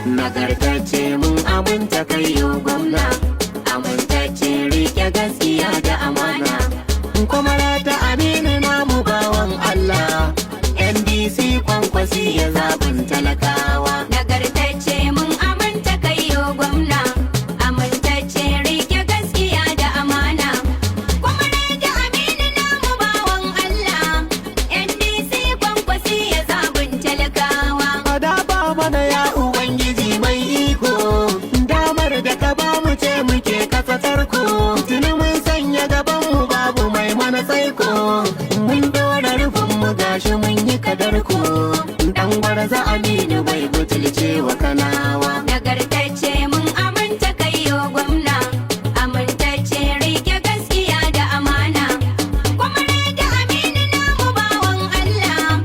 nagartacce mun aminta kai yo gwamna, amintacce rike gaskiya da amana, kuma ta aminu namu bawan Allah, NDC kwankwasi ya zaɓin talakawa. Nagartacce mun aminta kai yo gwamna, amintacce rike gaskiya da amana, kuma ta aminu namu bawan Allah, NDC kwankwasi ya zaɓin talakawa. Dafa mana ya Ubangiji mai iko, damar da ka ba mu ce muke kasa tarko, tuni mun sanya gaban mu babu mai mana tsaiko, mun dora rufin mu gashi mun yi kadarko, dan gwarza aminu bai butulce wa kanawa. Nagartacce mun aminta kai yo gwamna, amintacce rike gaskiya da amana, kuma ta aminu namu bawan Allah,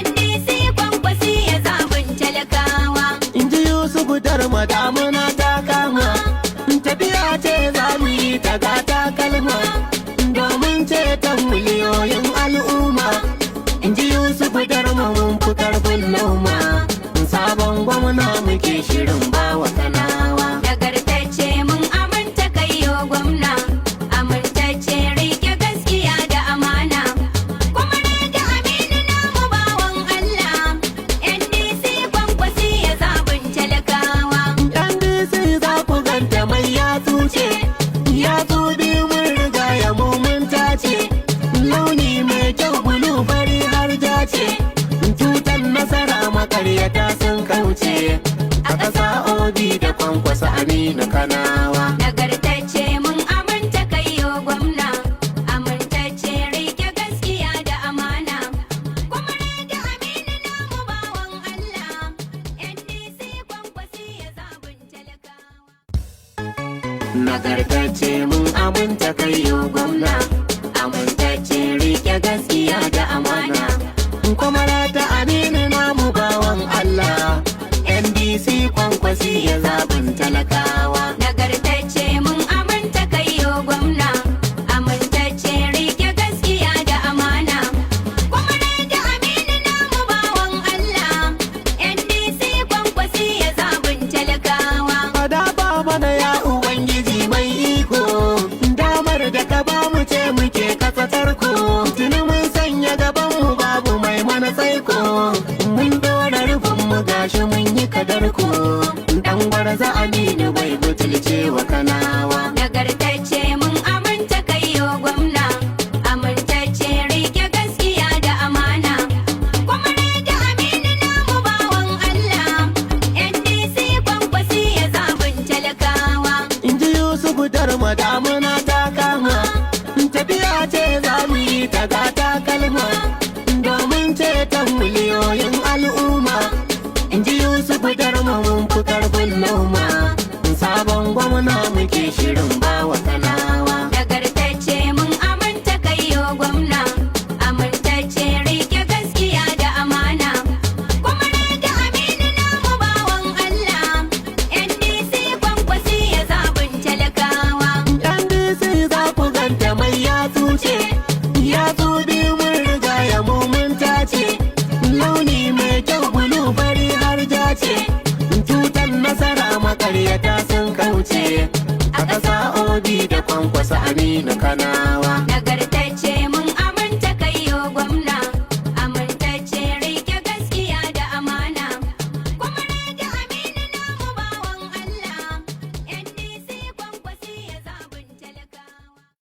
NDC kwankwasi ya zaɓin talakawa. In ji Yusuf Darma damuna ta kama, tafiya ce za mu yi ta gata kalma, domin ceton miliyoyin al'umma. In ji Yusuf Darma mun fi karfin noma, sabon gwamna muke shirin bawa kanawa. Nagartacce mun aminta kai yo gwamna, amintacce rike gaskiya da amana, kuma ta aminu namu bawan Allah, NDC kwankwasi ya zaɓin talakawa. NDC za ku ganta mai yatsu ce, yatsu biyu mun riga ya mun tace, launi mai kyau bulu fari har ja ce, tutan nasara makaryata sun kauce, a ƙasa obi da kwankwasa aminu kanawa. Nagartacce mun aminta kai yo gwamna, amintacce rike gaskiya da amana, kuma ta aminu namu bawan Allah, NDC kwankwasi ya zaɓin talakawa. Nagartacce mun aminta kai yo gwamna, amintacce rike gaskiya da amana, kuma ta aminu namu bawan Allah, NDC kwankwasi ya zaɓin talakawa. Nagartacce mun aminta kai yo gwamna, amintacce rike gaskiya da amana, kuma ta aminu namu bawan Allah, NDC kwankwasi ya zaɓin talakawa. Dafa mana ya Ubangiji mai iko, damar da ka ba mu ce muke kasa tarko, tuni mun sanya gaban mu babu mai mana tsaiko, mun dora rufin mu gashi mun yi kadarko, dan gwarza aminu bai butulce wa kanawa. Nagartacce mun aminta kai yo gwamna, amintacce rike gaskiya da amana, kuma ta aminu namu bawan Allah, NDC kwankwasi ya zaɓin talakawa. In ji Yusuf Darma damuna ta kama, tafiya ce za mu yi ta gata kalma, domin ceton miliyoyin al'umma. In ji Yusuf Darma mun fi karfin noma, sabon gwamna muke shirin bawa kanawa. Nagartacce mun aminta kai yo gwamna, amintacce rike gaskiya da amana, kuma ta aminu namu bawan Allah, NDC kwankwasi ya zaɓin talakawa. NDC za ku ganta mai yatsu ce, yatsu biyu mun riga ya mun tace, launi mai kyau bulu fari har ja ce, tutan nasara makaryata sun kauce, a ƙasa obi da kwankwasa aminu kanawa.